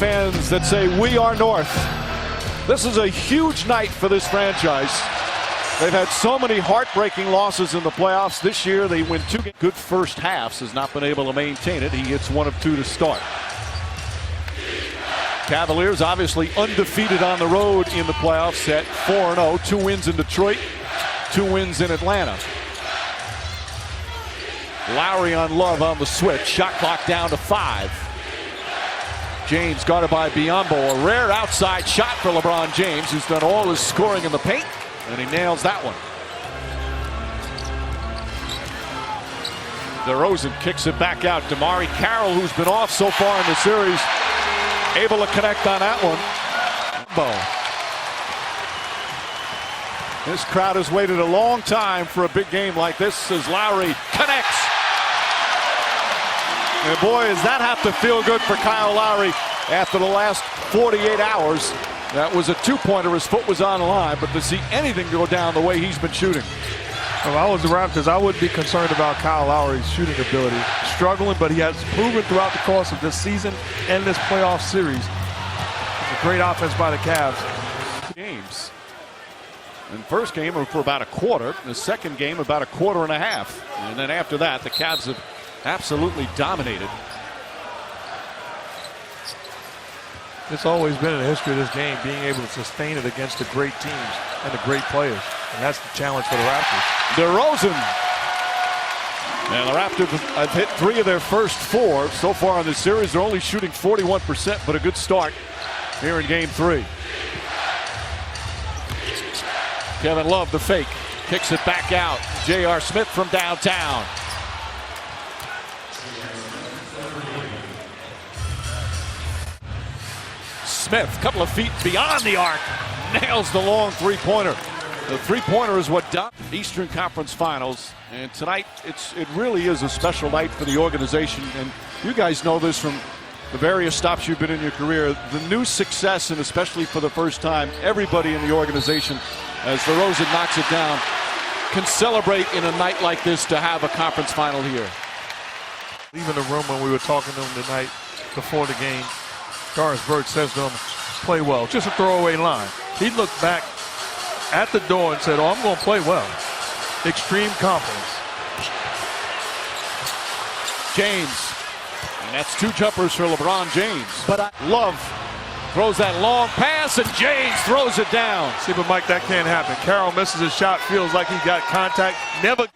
fans that say we are North. This is a huge night for this franchise. They've had so many heartbreaking losses in the playoffs. This year they win 2 games. Good first halves, has not been able to maintain it. He hits 1 of 2 to start. Cavaliers obviously undefeated on the road in the playoffs at 4-0. 2 wins in Detroit, 2 wins in Atlanta. Lowry on Love on the switch. Shot clock down to 5. James guarded by Biyombo. A rare outside shot for LeBron James, who's done all his scoring in the paint, and he nails that one. DeRozan kicks it back out. DeMarre Carroll, who's been off so far in the series, able to connect on that one. This crowd has waited a long time for a big game like this as Lowry connects. And boy, does that have to feel good for Kyle Lowry after the last 48 hours. That was a 2-pointer. His foot was on the line, but to see anything go down the way he's been shooting. If I was the Raptors, I wouldn't be concerned about Kyle Lowry's shooting ability. Struggling, but he has proven throughout the course of this season and this playoff series. It's a great offense by the Cavs. Games. In the first game for about a quarter. In the second game about a quarter and a half. And then after that, the Cavs have absolutely dominated. It's always been in the history of this game, being able to sustain it against the great teams and the great players. And that's the challenge for the Raptors. DeRozan. And the Raptors have hit 3 of their first 4 so far in this series. They're only shooting 41%, but a good start here in game 3. Kevin Love, the fake. Kicks it back out. J.R. Smith from downtown. Smith, a couple of feet beyond the arc, nails the long 3-pointer. The 3-pointer is what done Eastern Conference Finals, and tonight it really is a special night for the organization. And you guys know this from the various stops you've been in your career. The new success, and especially for the first time, everybody in the organization, as DeRozan knocks it down, can celebrate in a night like this to have a conference final here. Leaving the room when we were talking to him tonight before the game, Doris Burke says to him, play well. Just a throwaway line. He looked back at the door and said, oh, I'm going to play well. Extreme confidence. James. And that's 2 jumpers for LeBron James. But Love throws that long pass, and James throws it down. See, but Mike, that can't happen. Carroll misses his shot, feels like he got contact. Never.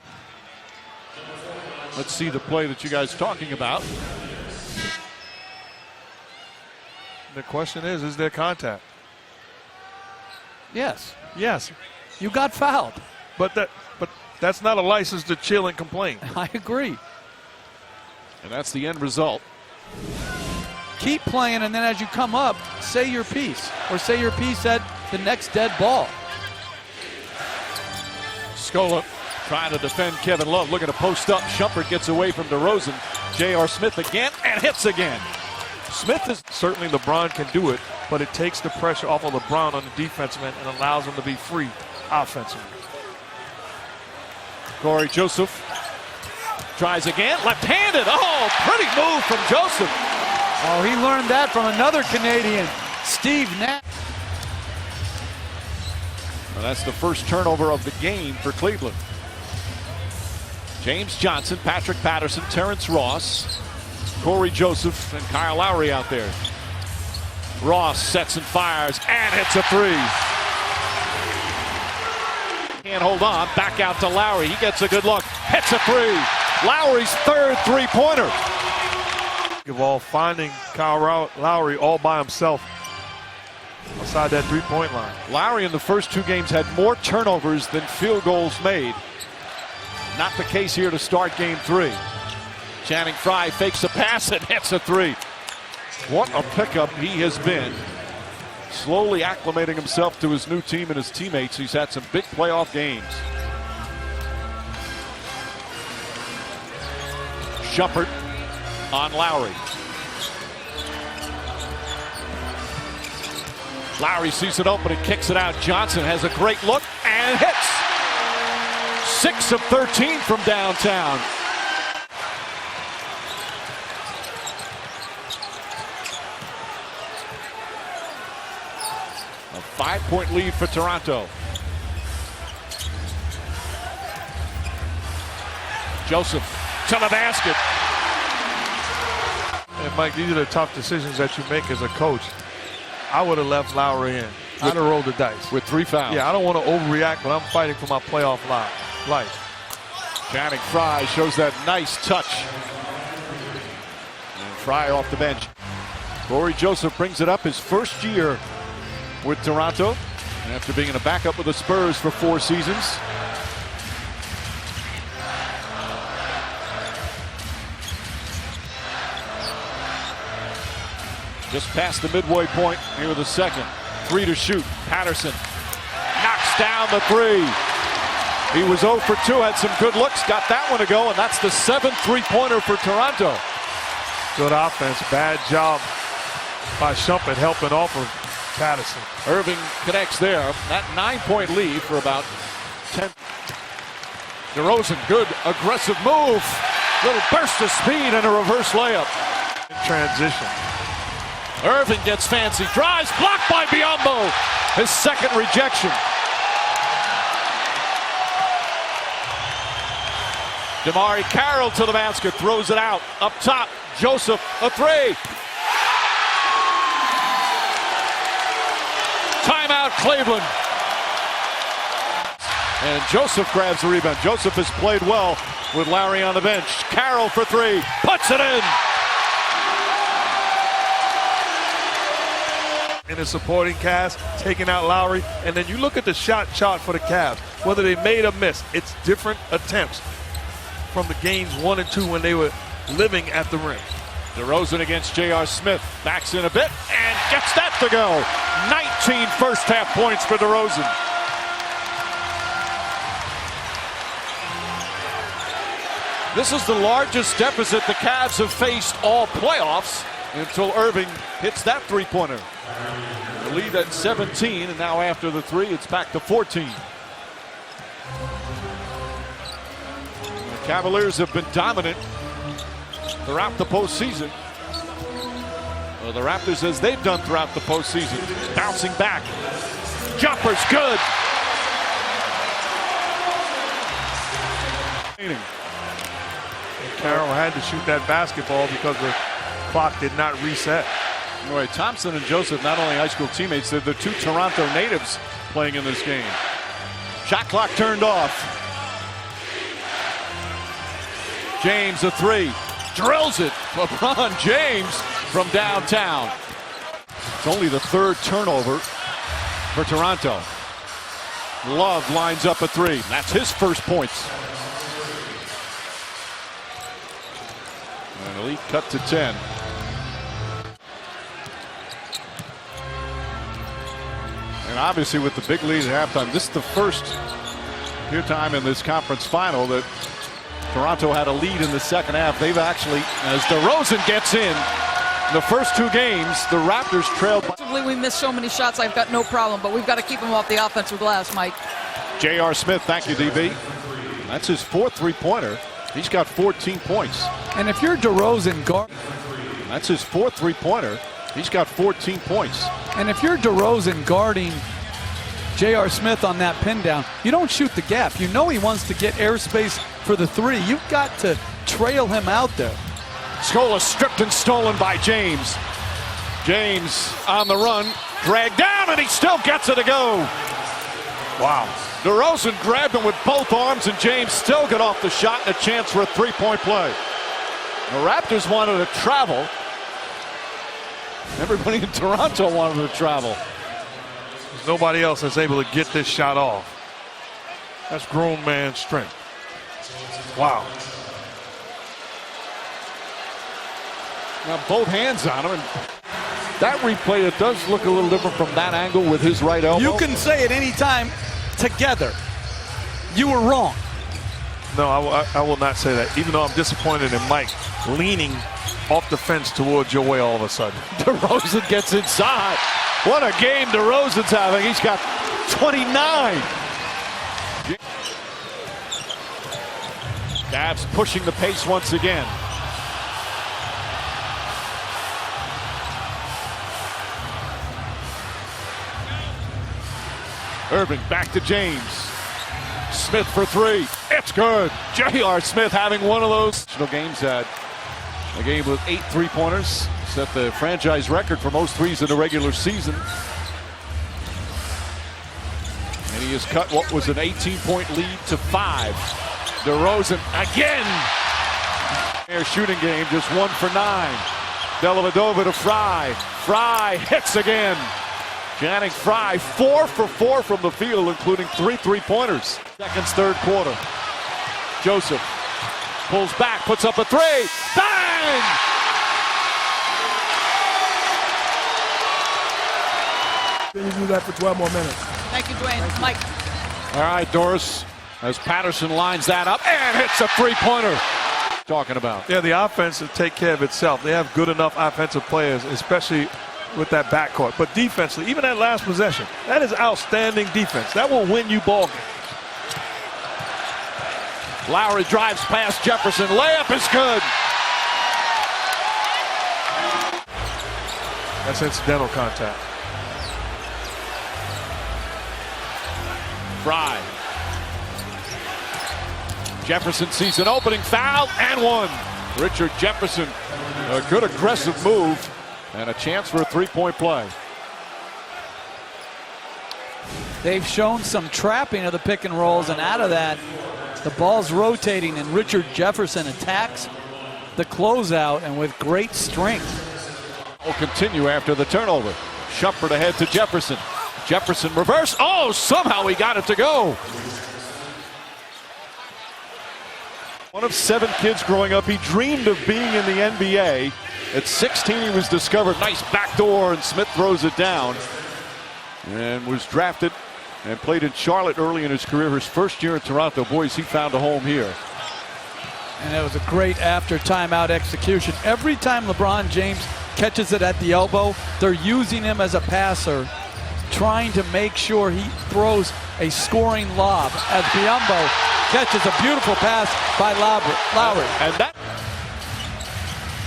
Let's see the play that you guys are talking about. The question is there contact? Yes. Yes. You got fouled. But that's not a license to chill and complain. I agree. And that's the end result. Keep playing, and then as you come up, say your piece. Or say your piece at the next dead ball. Scola trying to defend Kevin Love, looking to post up. Shumpert gets away from DeRozan. J.R. Smith again, and hits again. Smith is certainly LeBron can do it, but it takes the pressure off of LeBron on the defensive end and allows him to be free offensively. Corey Joseph tries again, left-handed. Oh, pretty move from Joseph. Oh, he learned that from another Canadian, Steve Nash. Well, that's the first turnover of the game for Cleveland. James Johnson, Patrick Patterson, Terrence Ross, Corey Joseph, and Kyle Lowry out there. Ross sets and fires and hits a 3. Can't hold on. Back out to Lowry. He gets a good look. Hits a 3. Lowry's 3rd 3-pointer. Of all, finding Kyle Lowry all by himself outside that 3-point line. Lowry in the first 2 games had more turnovers than field goals made. Not the case here to start game 3. Channing Frye fakes a pass and hits a 3. What a pickup he has been. Slowly acclimating himself to his new team and his teammates. He's had some big playoff games. Shumpert on Lowry. Lowry sees it open and kicks it out. Johnson has a great look and hits. 6 of 13 from downtown. A 5-point lead for Toronto. Joseph to the basket. And Mike, these are the tough decisions that you make as a coach. I would have left Lowry in. I'd have rolled the dice. With 3 fouls. Yeah, I don't want to overreact, but I'm fighting for my playoff life. Channing Frye shows that nice touch. And Frye off the bench. Corey Joseph brings it up his first year with Toronto after being in a backup with the Spurs for 4 seasons. Just past the midway point here with the second. 3 to shoot. Patterson knocks down the 3. He was 0 for 2, had some good looks, got that one to go, and that's the 7th three-pointer for Toronto. Good offense, bad job by Shumpert helping off of Patterson. Irving connects there. That 9-point lead for about 10. DeRozan, good aggressive move. Little burst of speed and a reverse layup. In transition. Irving gets fancy, drives, blocked by Biyombo. His second rejection. DeMar Carroll to the basket, throws it out. Up top, Joseph, a 3. Timeout, Cleveland. And Joseph grabs the rebound. Joseph has played well with Lowry on the bench. Carroll for 3, puts it in. In the supporting cast, taking out Lowry, and then you look at the shot chart for the Cavs, whether they made or missed, it's different attempts from the games 1 and 2 when they were living at the rim. DeRozan against J.R. Smith, backs in a bit and gets that to go. 19 first half points for DeRozan. This is the largest deficit the Cavs have faced all playoffs until Irving hits that three-pointer. The lead at 17, and now after the 3, it's back to 14. The Cavaliers have been dominant throughout the postseason. Well, the Raptors, as they've done throughout the postseason, bouncing back. Jumper's good. And Carroll had to shoot that basketball because the clock did not reset. Anyway, Thompson and Joseph, not only high school teammates, they're the 2 Toronto natives playing in this game. Shot clock turned off. James a 3. Drills it. LeBron James from downtown. It's only the 3rd turnover for Toronto. Love lines up a 3. That's his first points. And the lead cut to 10. And obviously with the big lead at halftime, this is the first time in this conference final that Toronto had a lead in the second half. They've actually, as DeRozan gets in, the first 2 games, the Raptors trailed. We missed so many shots, I've got no problem, but we've got to keep them off the offensive glass, Mike. J.R. Smith, thank you, DB. That's his 4th three-pointer. He's got 14 points. And if you're DeRozan guarding, that's his 4th three-pointer. He's got 14 points. And if you're DeRozan guarding J.R. Smith on that pin down, you don't shoot the gap. You know he wants to get airspace for the 3. You've got to trail him out there. Scola stripped and stolen by James. James on the run, dragged down, and he still gets it to go. Wow. DeRozan grabbed him with both arms, and James still got off the shot and a chance for a 3-point play. The Raptors wanted to travel. Everybody in Toronto wanted to travel. There's nobody else that's able to get this shot off. That's grown man strength. Wow. Now both hands on him, and that replay, it does look a little different from that angle with his right elbow. You can say at any time together, you were wrong. No, I will not say that, even though I'm disappointed in Mike leaning off the fence towards your way all of a sudden. DeRozan gets inside. What a game DeRozan's having. He's got 29. Cavs pushing the pace once again. Irving back to James. Smith for three. It's good. J.R. Smith having one of those games at a game with 8 3-pointers. Set the franchise record for most threes in the regular season. And he has cut what was an 18-point lead to 5. DeRozan again. Their shooting game just 1 for 9. Dellavedova to Fry. Fry hits again. Channing Frye 4 for 4 from the field, including 3 3-pointers. Seconds, third quarter. Joseph pulls back, puts up a 3. Bang! Then you do that for 12 more minutes. Thank you, Dwayne. Mike. All right, Doris, as Patterson lines that up and hits a 3-pointer. Talking about. Yeah, the offense will take care of itself. They have good enough offensive players, especially with that backcourt. But defensively, even that last possession, that is outstanding defense. That will win you ball games. Lowry drives past Jefferson. Layup is good. That's incidental contact. Fry. Jefferson sees an opening, foul, and one. Richard Jefferson, a good aggressive move, and a chance for a 3-point play. They've shown some trapping of the pick and rolls, and out of that, the ball's rotating, and Richard Jefferson attacks the closeout, and with great strength. Will continue after the turnover. Shumpert ahead to Jefferson. Jefferson reverse. Oh, somehow he got it to go. One of 7 kids growing up, he dreamed of being in the NBA. At 16, he was discovered. Nice backdoor, and Smith throws it down. And was drafted and played in Charlotte early in his career. His first year in Toronto. Boys, he found a home here. And that was a great after timeout execution. Every time LeBron James catches it at the elbow, they're using him as a passer, trying to make sure he throws a scoring lob as Biyombo catches a beautiful pass by Lowry. And that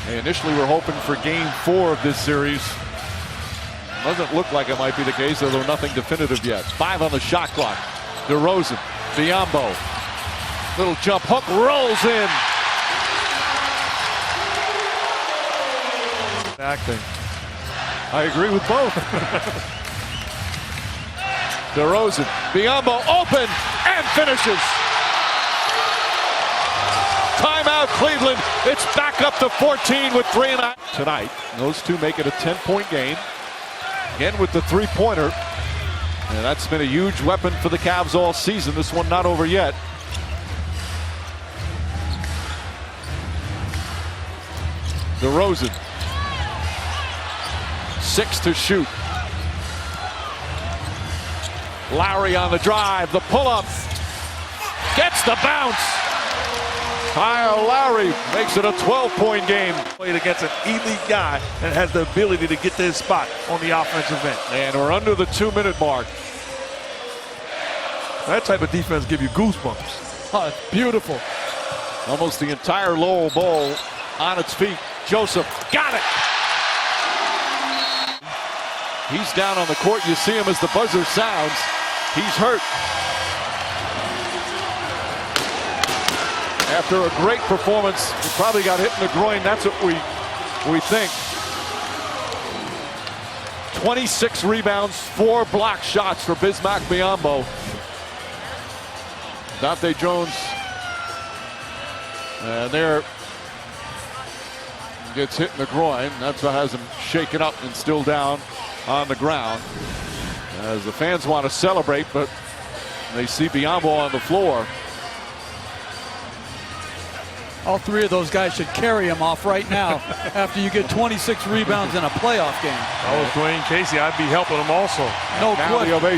they initially were hoping for game 4 of this series. Doesn't look like it might be the case, although nothing definitive yet. 5 on the shot clock. DeRozan, Biyombo, little jump hook, rolls in. Acting. I agree with both. DeRozan, Biyombo open and finishes. Timeout Cleveland. It's back up to 14 with 3.5 tonight. Those two make it a 10-point game. Again with the 3-pointer. And that's been a huge weapon for the Cavs all season. This one not over yet. DeRozan. 6 to shoot. Lowry on the drive. The pull-up. Gets the bounce. Kyle Lowry makes it a 12-point game. Played against an elite guy and has the ability to get to his spot on the offensive end. And we're under the 2-minute mark. That type of defense gives you goosebumps. Oh, it's beautiful. Almost the entire Lowell Bowl on its feet. Joseph got it. He's down on the court. You see him as the buzzer sounds. He's hurt. After a great performance, he probably got hit in the groin. That's what we think. 26 rebounds, 4 block shots for Bismack Biyombo. Dante Jones, and there gets hit in the groin. That's what has him shaken up and still down on the ground. As the fans want to celebrate, but they see Biyombo on the floor. All 3 of those guys should carry him off right now after you get 26 rebounds in a playoff game. If I was Dwayne Casey, I'd be helping him also. No Now question. the ovation.